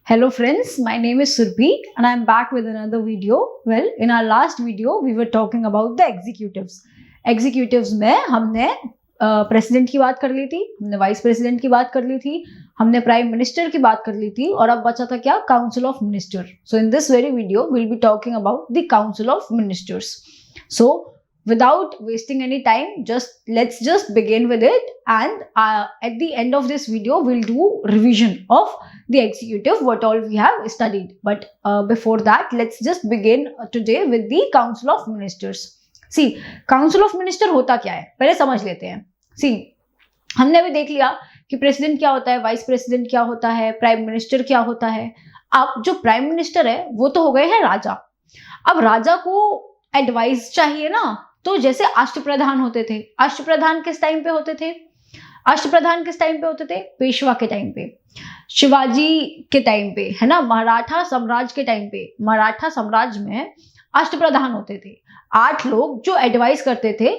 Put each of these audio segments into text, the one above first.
Hello friends, my name is Surbhi and I am back with another video. Well, in our last video we were talking about the executives. Executives में हमने president की बात कर ली थी, हमने vice president की बात कर ली थी, हमने प्राइम मिनिस्टर की बात कर ली थी और अब बचा था क्या? Council of minister. So in this very video we'll be talking about the council of ministers. So without wasting any time, let's just begin with it, and at the end of this video we'll do revision of the executive, what all we have studied. But before that, let's just begin today with the council of ministers. See, council of minister होता क्या है पहले समझ लेते हैं. See, हमने अभी देख लिया कि प्रेसिडेंट क्या होता है, वाइस प्रेसिडेंट क्या होता है, प्राइम मिनिस्टर क्या होता है. अब जो प्राइम मिनिस्टर है वो तो हो गए हैं राजा. अब राजा को एडवाइस चाहिए ना, तो जैसे अष्टप्रधान होते थे. अष्टप्रधान किस टाइम पे होते थे? अष्टप्रधान किस टाइम पे होते थे? पेशवा के टाइम पे, शिवाजी के टाइम पे, है ना, मराठा साम्राज्य के टाइम पे. मराठा साम्राज्य में अष्टप्रधान होते थे, 8 लोग जो एडवाइस करते थे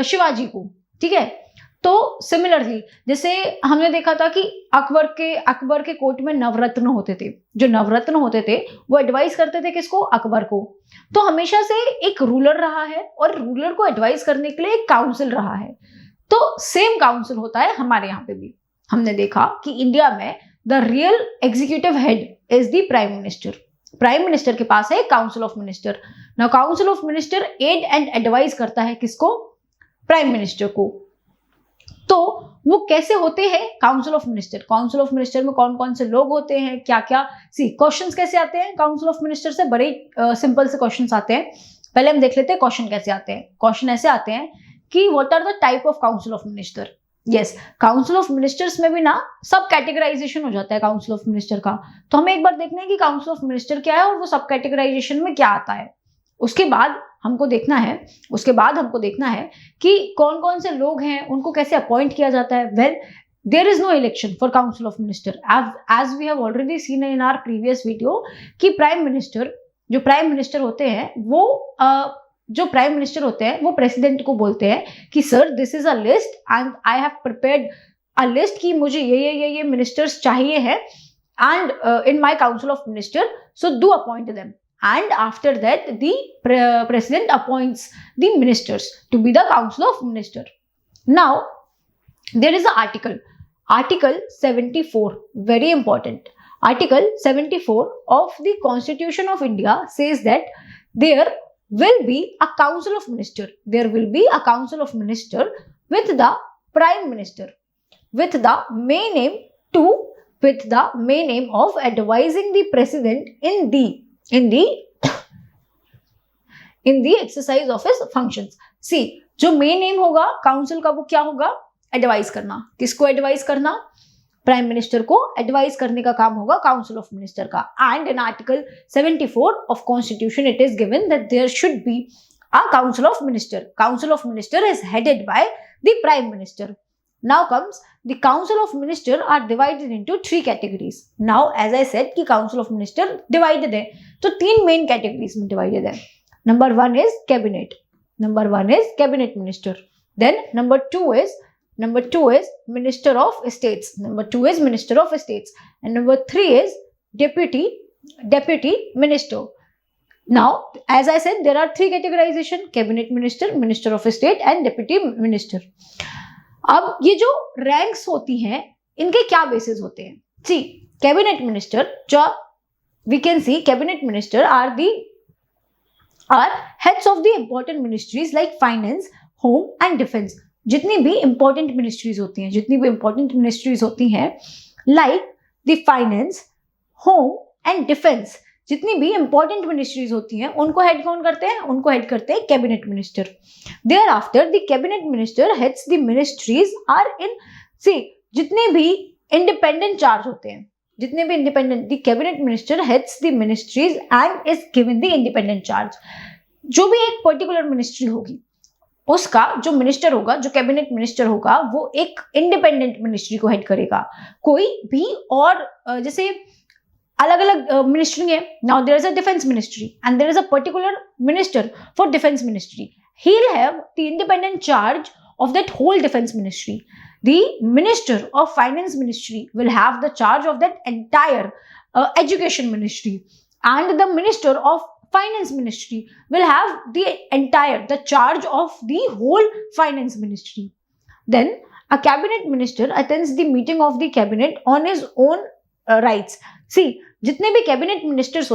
शिवाजी को. ठीक है. तो सिमिलरली जैसे हमने देखा था कि अकबर के कोर्ट में नवरत्न होते थे. जो नवरत्न होते थे वो एडवाइस करते थे किसको? अकबर को. तो हमेशा से एक रूलर रहा है और रूलर को एडवाइस करने के लिए एक काउंसिल रहा है. तो सेम काउंसिल होता है हमारे यहाँ पे भी. हमने देखा कि इंडिया में the real executive head is the prime minister. Prime minister के पास है council of minister. Now council of minister aid and advice करता है किसको? प्राइम मिनिस्टर को. तो वो कैसे होते हैं council of minister? Council of minister में कौन कौन से लोग होते हैं, क्या क्या. सी, क्वेश्चंस कैसे आते हैं काउंसिल ऑफ मिनिस्टर से? बड़े सिंपल से क्वेश्चंस आते हैं. पहले हम देख लेते हैं क्वेश्चन कैसे आते हैं. क्वेश्चन ऐसे आते हैं कि what are the type of council of minister. Yes, council of ministers में भी ना सब कैटेगराइजेशन हो जाता है काउंसिल ऑफ मिनिस्टर का. तो हमें एक बार देखना है कि काउंसिल ऑफ मिनिस्टर क्या है और वो सब कैटेगराइजेशन में क्या आता है. उसके बाद हमको देखना है कि कौन कौन से लोग हैं, उनको कैसे अपॉइंट किया जाता है. Well, there is no election for council of minister as we have already seen in our previous video कि प्राइम मिनिस्टर होते हैं वो प्रेसिडेंट को बोलते हैं कि sir this is a list and I have prepared a list कि मुझे ये मिनिस्टर्स चाहिए है and in my council of minister, so do appoint them. And after that the president appoints the ministers to be the council of minister. Now there is an article 74, very important. Article 74 of the Constitution of India says that there will be a council of minister. There will be a council of minister with the prime minister with the main aim of advising the president in the exercise of his functions. See, जो main M होगा council का वो क्या होगा? Advice करना. किसको advice करना? Prime minister को एडवाइस करने का काम होगा काउंसिल ऑफ मिनिस्टर का. And in article 74 of constitution it is given that there should be a council of minister. Council of minister is headed by the prime minister. Now comes the council of minister are divided into 3 categories. Now as I said कि council of minister divided है, तो 3 main categories में divided है. Number 1 is cabinet. Number 1 is cabinet minister. Then number 2 is minister of states. Number 2 is minister of states. And number 3 is deputy minister. Now as I said there are 3 categorization: cabinet minister, minister of state and deputy minister. अब ये जो ranks होती हैं इनके क्या basis होते हैं? See, cabinet minister, जो we can see cabinet minister are heads of the important ministries like finance, home and defence. जितनी भी इंपॉर्टेंट मिनिस्ट्रीज होती हैं like the finance, home and defence, जितनी भी इंपॉर्टेंट मिनिस्ट्रीज होती हैं उनको हेड कौन करते हैं? उनको हेड करते हैं cabinet minister. Thereafter the cabinet minister heads the ministries are in. See, जितने भी इंडिपेंडेंट चार्ज होते हैं, the cabinet minister heads the ministries and is given the independent charge. जो भी एक पर्टिकुलर मिनिस्ट्री होगी उसका जो मिनिस्टर होगा, जो कैबिनेट मिनिस्टर होगा, वो एक इंडिपेंडेंट मिनिस्ट्री को हेड करेगा. कोई भी और जैसे अलग अलग मिनिस्ट्री है. Now there is a defence ministry and there is a particular minister for defence ministry. He will have the independent charge of that whole defence ministry. the Minister of Finance Ministry will have the charge of that entire Education Ministry, and the Minister of Finance Ministry will have the charge of the whole Finance Ministry. Then a cabinet minister attends the meeting of the cabinet on his own rights. See, जितने भी cabinet ministers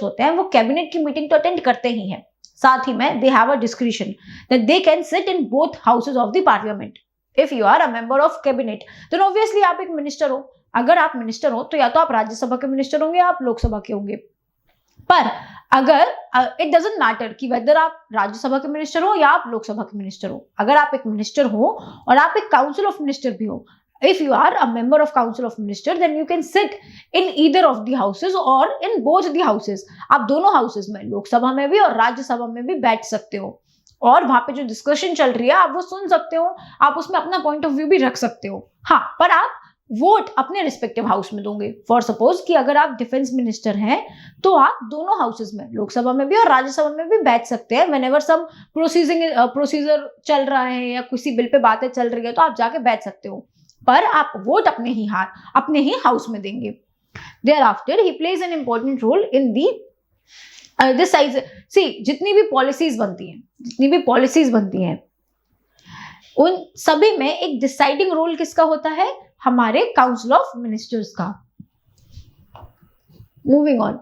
होते हैं वो cabinet की meeting तो attend करते ही हैं, साथ ही में they have a discretion that they can sit in both houses of the parliament. If you are a member of cabinet then obviously आप एक मिनिस्टर हो. अगर आप मिनिस्टर हो तो या तो आप राज्यसभा के मिनिस्टर होंगे या आप लोकसभा के होंगे. पर अगर इट डजंट मैटर कि वेदर आप राज्यसभा के मिनिस्टर हो या आप लोकसभा के मिनिस्टर हो, अगर आप एक मिनिस्टर हो और आप एक काउंसिल ऑफ मिनिस्टर भी हो, if you are a member of council of minister then you can sit in either of the houses or in both the houses. आप दोनों हाउसेस में, लोकसभा में भी और राज्यसभा में भी बैठ सकते हो और वहां पे जो डिस्कशन चल रही है आप वो सुन सकते हो, आप उसमें अपना पॉइंट ऑफ व्यू भी रख सकते हो. हाँ, पर आप वोट अपने रिस्पेक्टिव हाउस में दोगे. फॉर सपोज कि अगर आप डिफेंस मिनिस्टर हैं तो आप दोनों हाउसेस में, लोकसभा में भी और राज्यसभा में भी बैठ सकते हैं. व्हेनेवर सम प्रोसीजर चल रहा है या किसी बिल पे बातें चल रही है तो आप जाके बैठ सकते हो, पर आप वोट अपने ही हाउस में देंगे. Thereafter he plays an important role in this size. See, जितनी भी पॉलिसीज बनती हैं उन सभी में एक डिसाइडिंग रोल किसका होता है? हमारे काउंसिल ऑफ मिनिस्टर्स का. Moving on,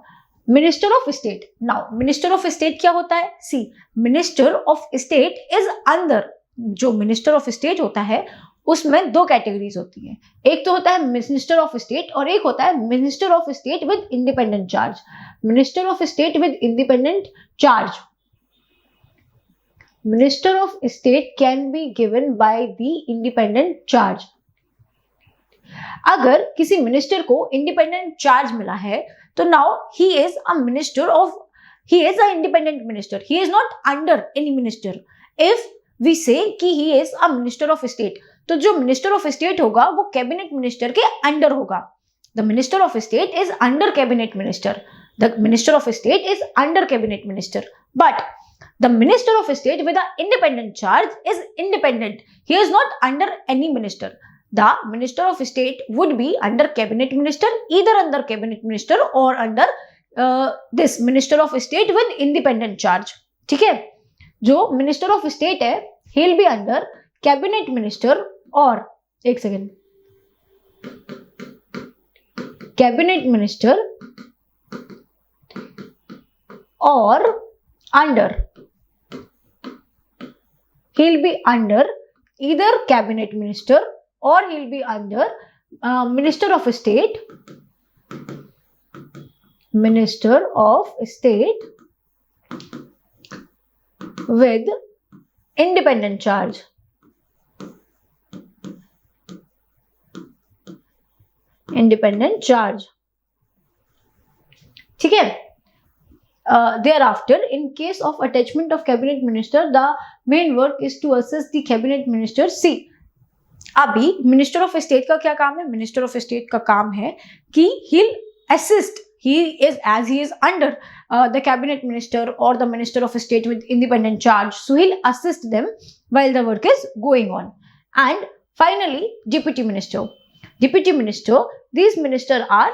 minister of state. Now minister of state क्या होता है? See, minister of state is under, जो मिनिस्टर ऑफ स्टेट होता है उसमें दो कैटेगरीज होती हैं. एक तो होता है मिनिस्टर ऑफ स्टेट और एक होता है minister of state with independent charge. Minister of state with independent charge, minister of state can be given by the independent charge. अगर किसी मिनिस्टर को इंडिपेंडेंट चार्ज मिला है तो now he is a independent minister, he is not under any minister. If we say कि he is a minister of state, तो जो मिनिस्टर ऑफ स्टेट होगा वो कैबिनेट मिनिस्टर के अंडर होगा. The minister of state is under cabinet minister. The minister of state is under cabinet minister. But the minister of state with a independent charge is independent. He is not under any minister. The minister of state would be under cabinet minister, either under cabinet minister और under this minister of state with independent charge. ठीक है, जो minister of state है he will be under cabinet minister और एक second, cabinet minister और under, he will be under either cabinet minister or he will be under minister of state with independent charge. ठीक है. Thereafter, in case of attachment of cabinet minister, the main work is to assist the cabinet minister. See, अभी minister of state का क्या काम है? Minister of state का काम है कि he'll assist. He is under the cabinet minister or the minister of state with independent charge. So he'll assist them while the work is going on. And finally, deputy minister. Deputy minister. These ministers are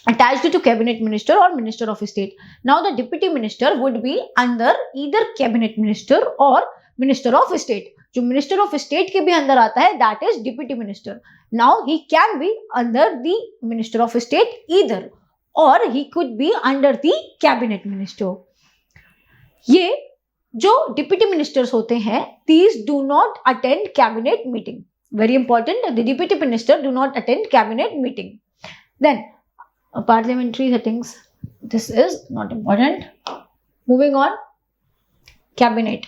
attached to cabinet minister or minister of state. Now the deputy minister would be under either cabinet minister or minister of state. जो minister of state के भी अंदर आता है that is deputy minister. Now he can be under the minister of state either or he could be under the cabinet minister. ये जो deputy ministers होते हैं these do not attend cabinet meeting. Very important, the deputy minister do not attend cabinet meeting. Then parliamentary settings, this is not important. Moving on, cabinet.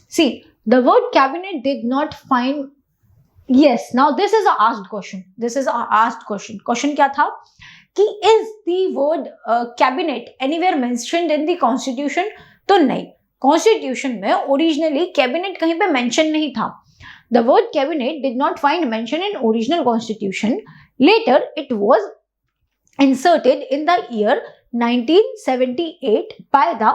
See, the word cabinet did not find. Yes, now this is a asked question. Question क्या था कि is the word cabinet anywhere mentioned in the constitution? तो नहीं, constitution में originally cabinet कहीं पे mention नहीं था. The word cabinet did not find mention in original constitution. Later it was inserted in the year 1978 by the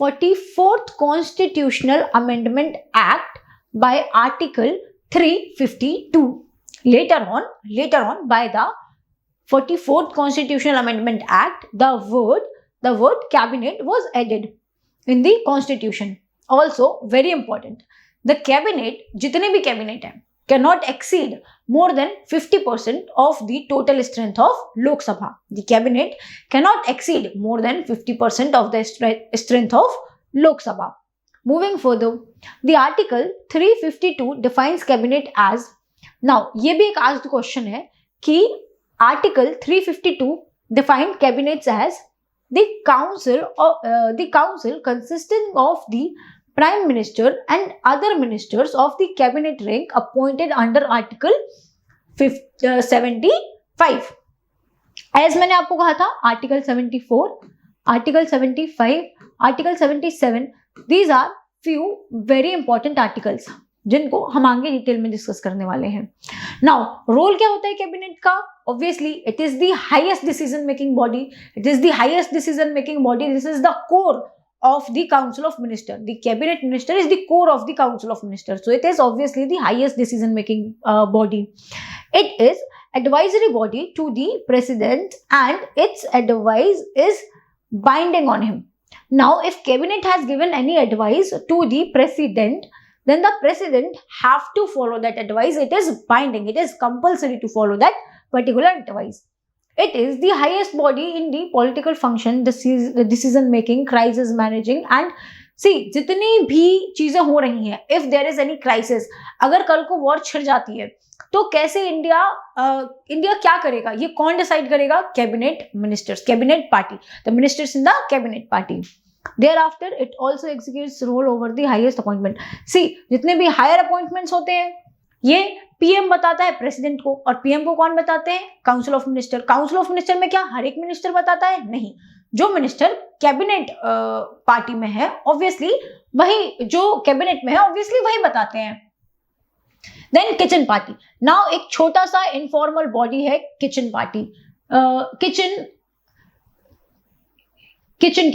44th Constitutional Amendment Act by Article 352. Later on, by the 44th Constitutional Amendment Act, the word cabinet was added in the Constitution. Also, very important, the cabinet, जितने भी cabinet हैं, cannot exceed more than 50% of the total strength of Lok Sabha. The cabinet cannot exceed more than 50% of the strength of Lok Sabha. Moving further, the Article 352 defines cabinet as, now ये भी एक asked question है कि Article 352 defined cabinets as the council consisting of the Prime Minister and other ministers of the cabinet rank appointed under Article 75. As मैंने आपको कहा था, Article 74, Article 75, Article 77, these are few very important articles जिनको हम आगे detail में discuss करने वाले हैं. नाउ रोल क्या होता है कैबिनेट का? Obviously it is the highest decision making body. It is the highest decision making body. This is the core of the Council of Minister. The Cabinet Minister is the core of the Council of Minister. So it is obviously the highest decision making body. It is advisory body to the President and its advice is binding on him. Now if Cabinet has given any advice to the President, then the President have to follow that advice. It is binding. It is compulsory to follow that particular advice. It is the highest body in the political function, decision making, crisis managing and see जितनी भी चीजें हो रही हैं, if there is any crisis, अगर कल को war छिड़ जाती है तो कैसे इंडिया क्या करेगा, ये कौन डिसाइड करेगा? Cabinet ministers, cabinet party, the ministers in the cabinet party. Thereafter it also executes role over the highest appointment. See, जितने भी हायर अपॉइंटमेंट्स होते हैं ये पीएम बताता है प्रेसिडेंट को, और पीएम को कौन बताते हैं? Council of minister. Council of minister में क्या हर एक मिनिस्टर बताता है? नहीं. जो मिनिस्टर कैबिनेट पार्टी में है ऑब्वियसली वही, जो कैबिनेट में है ऑब्वियसली वही बताते हैं. Then kitchen party. नाउ एक छोटा सा इनफॉर्मल बॉडी है किचन पार्टी. किचन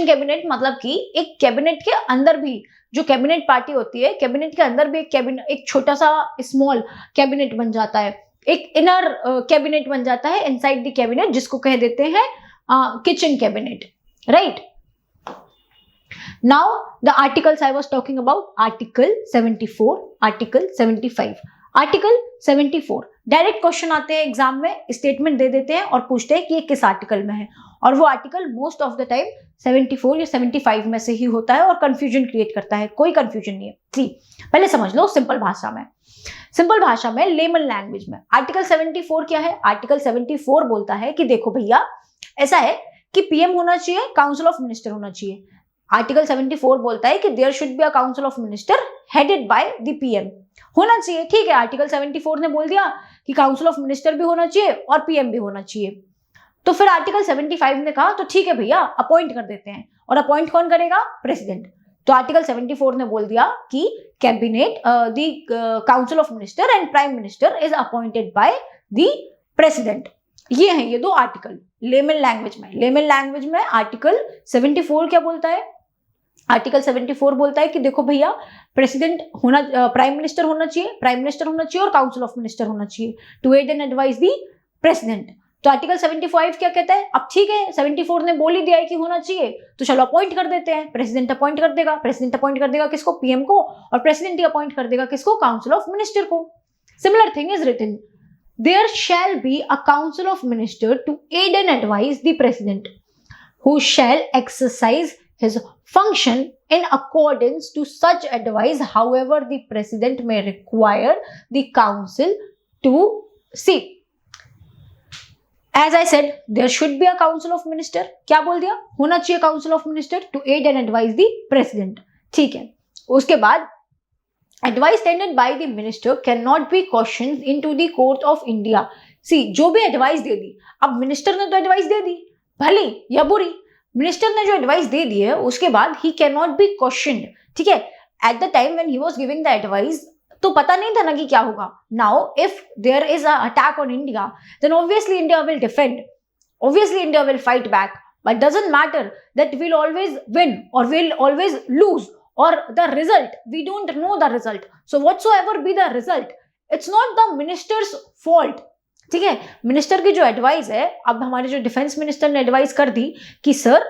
कैबिनेट मतलब कि एक कैबिनेट के अंदर भी जो कैबिनेट पार्टी होती है, कैबिनेट के अंदर भी एक छोटा सा स्मॉल कैबिनेट बन जाता है, एक इनर कैबिनेट बन जाता है इनसाइड द कैबिनेट, जिसको कह देते हैं kitchen cabinet, right. Now the articles I was talking about, article 74, article 75. Article 74 direct question आते हैं एग्जाम में, स्टेटमेंट दे देते हैं और पूछते हैं कि ये किस आर्टिकल में है, और वो article most of the time 74 या 75 में से ही होता है और कंफ्यूजन क्रिएट करता है. कोई कंफ्यूजन नहीं है. पहले समझ लो सिंपल भाषा में लेमन लैंग्वेज में आर्टिकल 74 क्या है? आर्टिकल 74 बोलता है कि देखो भैया, ऐसा है कि पीएम होना चाहिए, काउंसिल ऑफ मिनिस्टर होना चाहिए. आर्टिकल 74 बोलता है कि there should be a council of minister headed by the PM. होना चाहिए, ठीक है. आर्टिकल 74 ने बोल दिया कि काउंसिल ऑफ मिनिस्टर भी होना चाहिए और पीएम भी होना चाहिए. तो फिर आर्टिकल 75 ने कहा तो ठीक है भैया, अपॉइंट कर देते हैं. और अपॉइंट कौन करेगा? प्रेसिडेंट. तो आर्टिकल 74 ने बोल दिया कि cabinet, the council of minister and prime minister is appointed by the president. ये हैं ये दो आर्टिकल लेमन लैंग्वेज में. आर्टिकल 74 क्या बोलता है? आर्टिकल 74 बोलता है कि देखो भैया, प्रेसिडेंट होना, प्राइम मिनिस्टर होना चाहिए और काउंसिल ऑफ मिनिस्टर होना चाहिए to aid and advise the president. तो आर्टिकल 75 क्या कहता है? अब ठीक है, 74 ने बोल ही दिया है कि होना चाहिए, तो चलो अपॉइंट कर देते हैं. प्रेसिडेंट अपॉइंट कर देगा किसको? पीएम को. और प्रेसिडेंट ही अपॉइंट कर देगा किसको? काउंसिल ऑफ मिनिस्टर को. Similar thing is written, there shall be a council of minister to aid and advise the president who shall exercise his function in accordance to such advice. However, the president may require the council to see. As I said, there should be a council of minister. क्या बोल दिया? होना चाहिए council of minister to aid and advise the president. ठीक है. उसके बाद advice tendered by the minister cannot be questioned into the court of India. See, जो भी advice दे दी, अब minister ने तो advice दे दी, भली या बुरी, मिनिस्टर ने जो एडवाइस दे दी है उसके बाद he can not be questioned. ठीक है. At the time when he was giving the advice तो पता नहीं था ना कि क्या होगा. Now if there is a attack on India, then obviously India will defend, obviously India will fight back, but doesn't matter that will always win और will always lose. और the result we don't know the result, so whatsoever be the result it's not the ministers fault. ठीक है, minister की जो advice है, अब हमारे जो डिफेंस मिनिस्टर ने एडवाइस कर दी कि सर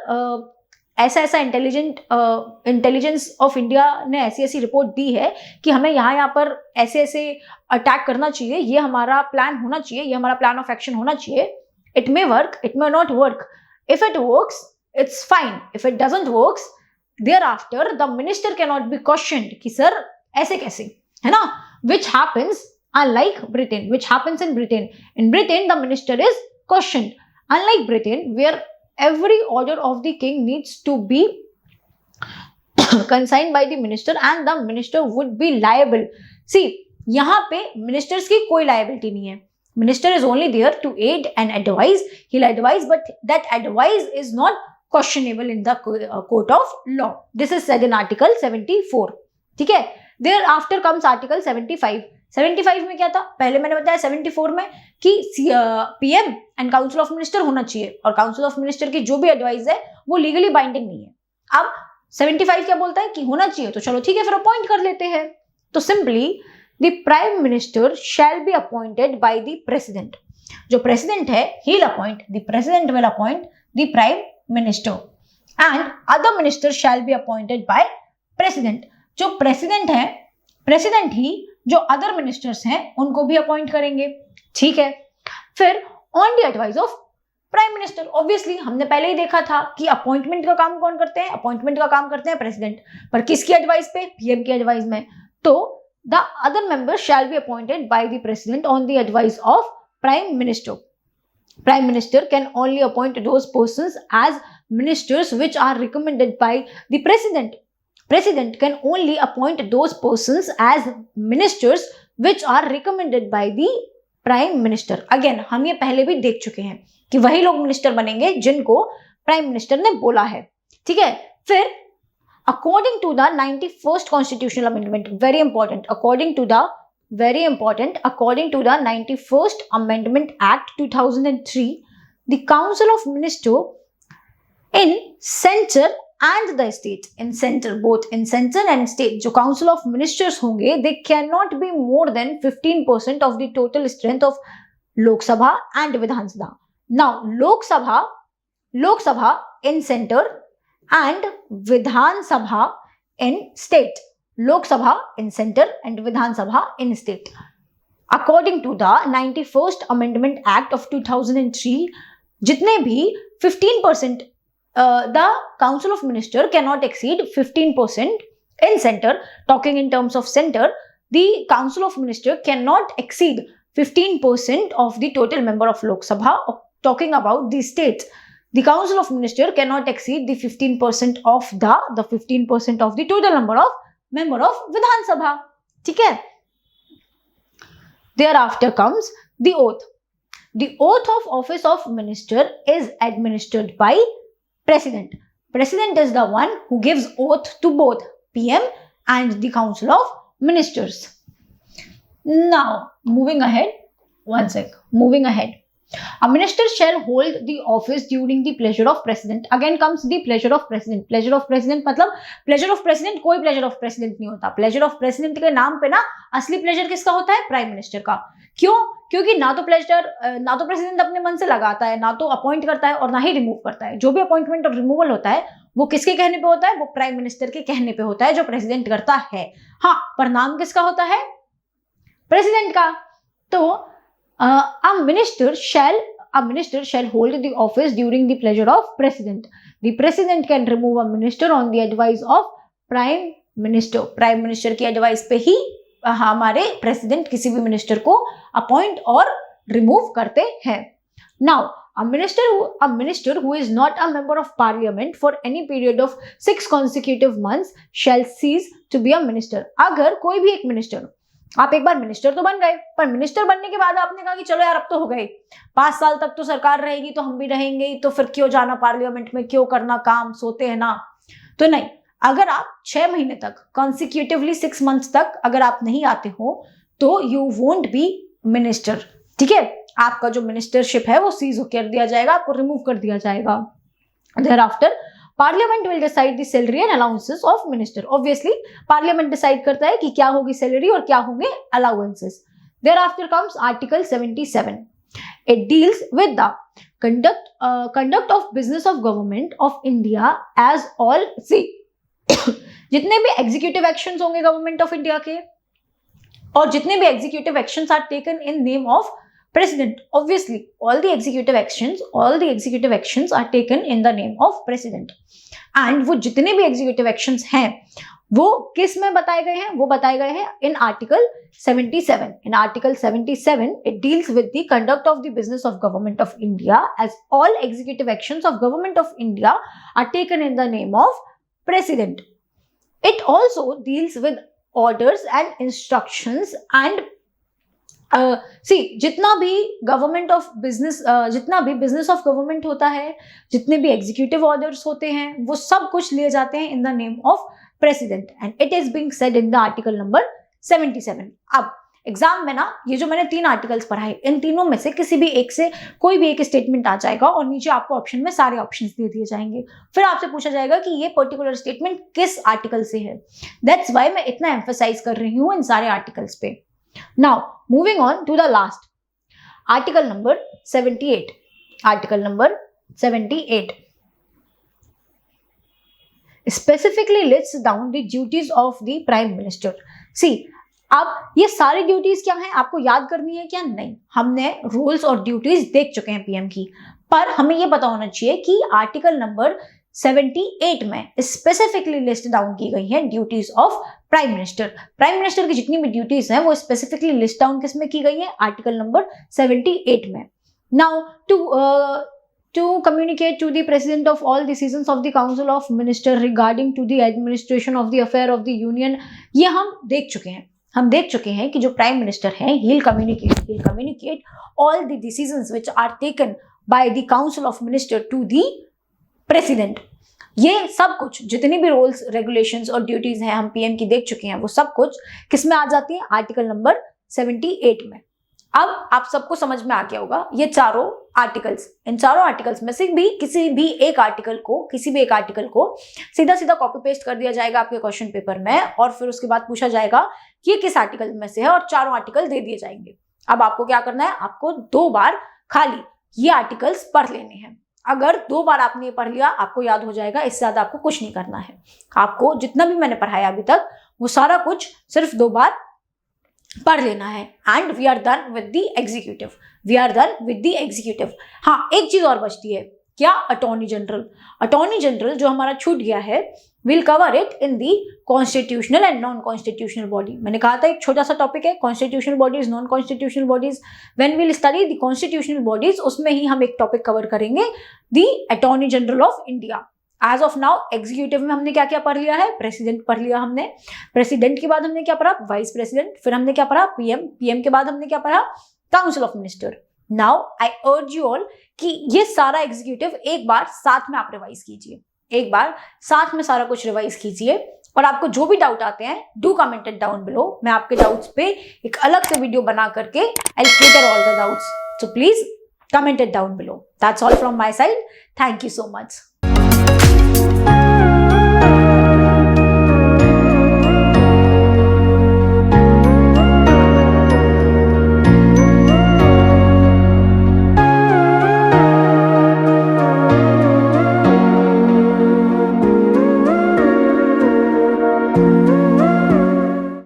ऐसा ऐसा इंटेलिजेंस ऑफ इंडिया ने ऐसी ऐसी रिपोर्ट दी है कि हमें यहाँ पर ऐसे ऐसे अटैक करना चाहिए, ये हमारा प्लान होना चाहिए, ये हमारा प्लान ऑफ एक्शन होना चाहिए। It may work, it may not work, if it works it's fine, if it doesn't works thereafter the minister can not be questioned कि सर ऐसे कैसे, है ना, which happens unlike Britain, which happens in Britain. In Britain, the minister is questioned. Unlike Britain, where every order of the king needs to be consigned by the minister and the minister would be liable. See, यहाँ पे ministers की कोई liability नहीं है. Minister is only there to aid and advise. He'll advise, but that advice is not questionable in the court of law. This is said in Article 74. ठीक है? Thereafter comes Article 75. 75 में क्या था, पहले मैंने बताया 74 में कि PM and council of minister होना चाहिए, और काउंसिल ऑफ मिनिस्टर की जो भी एडवाइस है वो लीगली बाइंडिंग नहीं है। अब 75 क्या बोलता है कि होना चाहिए, तो चलो ठीक है, फिर अपॉइंट कर लेते हैं। तो simply the prime minister shall be appointed by the president. जो प्रेसिडेंट है, he will appoint, the president will appoint the prime minister and other minister shall be appointed by president. जो प्रेसिडेंट है, president ही जो other ministers हैं उनको भी appoint करेंगे। ठीक है, फिर on the advice of prime minister, obviously हमने पहले ही देखा था कि अपॉइंटमेंट का काम कौन करते हैं, अपॉइंटमेंट का काम करते हैं प्रेसिडेंट, पर किसकी एडवाइस पे, पीएम की एडवाइस में। तो the other members shall be appointed by the president on the advice of prime minister. Prime minister can only appoint those persons as ministers which are recommended by the president. President can only appoint those persons as ministers which are recommended by the prime minister. Again, हम ये पहले भी देख चुके हैं कि वही लोग मिनिस्टर बनेंगे जिनको प्राइम मिनिस्टर ने बोला है। ठीक है, फिर according to the 91st constitutional amendment, very important, according to the 91st Amendment Act 2003, the Council of Ministers in center and the state, in center, both in center and state, जो council of ministers होंगे, they cannot be more than 15% of the total strength of Lok Sabha and Vidhan Sabha. Now, Lok Sabha in center and Vidhan Sabha in state. Lok Sabha in center and Vidhan Sabha in state. According to the 91st Amendment Act of 2003, जितने भी 15%, the Council of Ministers cannot exceed 15% in center. Talking in terms of center, the Council of Ministers cannot exceed 15% of the total member of Lok Sabha. Talking about the states, the Council of Ministers cannot exceed the 15% of the 15% of the total number of member of Vidhan Sabha. ठीक है? Thereafter comes the oath. The oath of office of minister is administered by President. President is the one who gives oath to both PM and the Council of Ministers. Now, moving ahead. A minister shall hold the office during the pleasure of president. Again comes the pleasure of president. Pleasure of president मतलब pleasure of president कोई pleasure of president नहीं होता। pleasure of president के नाम पे ना असली pleasure किसका होता है, प्राइम मिनिस्टर का। क्यों? क्योंकि ना तो प्रेसिडेंट अपने मन से लगाता है, ना तो अपॉइंट करता है और ना ही रिमूव करता है। जो भी अपॉइंटमेंट और रिमूवल होता है वो किसके कहने पे होता है, वो प्राइम मिनिस्टर के कहने पे होता है, जो प्रेसिडेंट करता है। हाँ, पर नाम किसका होता है, प्रेसिडेंट का। तो a minister shall hold the office during the pleasure of president. The president can remove a minister on the advice of prime minister. Prime minister की एडवाइस पे ही हमारे प्रेसिडेंट किसी भी मिनिस्टर को अपॉइंट और रिमूव करते हैं। Now, a minister who is not a member of parliament for any period of 6 consecutive months shall cease to be a minister. अगर कोई भी एक मिनिस्टर, आप एक बार मिनिस्टर तो बन गए, पर मिनिस्टर बनने के बाद आपने कहा कि चलो यार अब तो हो गए, 5 साल तक तो सरकार रहेगी तो हम भी रहेंगे ही, तो फिर क्यों जाना पार्लियामेंट में, क्यों करना काम, सोते हैं ना। तो नहीं, अगर आप 6 महीने तक कॉन्सिक्यूटिवली 6 मंथ्स तक अगर आप नहीं आते हो तो यू वोंट बी मिनिस्टर। ठीक है, आपका जो मिनिस्टरशिप है वो सीज कर दिया जाएगा, आपको रिमूव कर दिया जाएगा। Thereafter parliament will decide the salary and allowances of minister. Obviously parliament decide करता है कि क्या होगी सैलरी और क्या होंगे allowances. Thereafter comes Article 77. It deals with the conduct of business of government of India as all see जितने भी एग्जीक्यूटिव एक्शंस होंगे गवर्नमेंट ऑफ इंडिया के और जितने भी executive actions are taken in name of president, obviously all the executive actions are taken in the name of president. And वो जितने भी एग्जीक्यूटिव एक्शंस हैं वो किस में बताए गए हैं? वो बताए गए हैं in article 77. In Article 77, it deals with the conduct of the business of government of India as all executive actions of government of India are taken in the name of president. It also deals with orders and instructions and जितना भी government of business जितना भी business of government होता है, जितने भी executive orders होते हैं, वो सब कुछ लिए जाते हैं in the name of president and it is being said in the article number 77. अब एग्जाम में ना ये जो मैंने 3 आर्टिकल्स पढ़ाए, इन तीनों में से किसी भी एक से कोई भी एक स्टेटमेंट आ जाएगा और नीचे आपको ऑप्शन में सारे ऑप्शंस दे दिए जाएंगे. फिर आपसे पूछा जाएगा कि ये पर्टिकुलर स्टेटमेंट किस आर्टिकल से है. दैट्स व्हाई मैं इतना एम्फसाइज कर रही हूँ इन सारे आर्टिकल्स पे. Now, moving on to the last, article number 78. Article number 78 specifically lists down the duties of the Prime Minister. See, अब ये सारी ड्यूटीज क्या हैं आपको याद करनी है क्या? नहीं, हमने रूल्स और ड्यूटीज देख चुके हैं पीएम की, पर हमें ये पता होना चाहिए कि आर्टिकल नंबर 78 में स्पेसिफिकली लिस्ट डाउन की गई है duties of prime minister. Prime minister की जितनी भी ड्यूटीज हैं वो स्पेसिफिकली लिस्ट डाउन किस में की गई है? आर्टिकल नंबर 78 में. Now to communicate to the president of all decisions of the council of minister regarding to the administration of the affair of the union, ये हम देख चुके हैं कि जो प्राइम मिनिस्टर हैं he'll communicate all the decisions which are taken by the council of minister to the president. ये सब कुछ जितनी भी रूल्स रेगुलेशंस और ड्यूटीज हैं हम पीएम की देख चुके हैं, वो सब कुछ किस में आ जाती है? आर्टिकल नंबर 78 में. अब आप सबको समझ में आ गया होगा ये चारों आर्टिकल्स, इन चारों आर्टिकल्स में से भी किसी भी एक आर्टिकल को सीधा सीधा कॉपी पेस्ट कर दिया जाएगा आपके क्वेश्चन पेपर में और फिर उसके बाद पूछा जाएगा कि ये किस आर्टिकल में से है और चारों आर्टिकल दे दिए जाएंगे. अब आपको क्या करना है? आपको 2 बार खाली ये आर्टिकल्स पढ़ लेने हैं. अगर 2 बार आपने ये पढ़ लिया आपको याद हो जाएगा, इससे ज्यादा आपको कुछ नहीं करना है. आपको जितना भी मैंने पढ़ाया अभी तक वो सारा कुछ सिर्फ 2 बार पढ़ लेना है. And we are done with the executive. हाँ, एक चीज और बचती है. क्या? अटॉर्नी जनरल जो हमारा छूट गया है, will cover it in the constitutional and non constitutional body. मैंने कहा था एक छोटा सा टॉपिक है constitutional bodies, non constitutional bodies. When will study the constitutional bodies, उसमें ही हम एक टॉपिक कवर करेंगे, the attorney general of India. As of now executive में हमने क्या क्या पढ़ लिया है? प्रेसिडेंट पढ़ लिया हमने. प्रेसिडेंट के बाद हमने क्या पढ़ा? Vice president. फिर हमने क्या पढ़ा? पीएम के बाद हमने क्या पढ़ा? Council of minister. Now I urge you all कि ये सारा एग्जीक्यूटिव एक बार साथ में आप रिवाइज कीजिए, एक बार साथ में सारा कुछ रिवाइज कीजिए. और आपको जो भी डाउट आते हैं do comment it down below. मैं आपके डाउट्स पे एक अलग से वीडियो बना करके I clear all the doubts. So please comment it down below. That's all from my side. Thank you so much.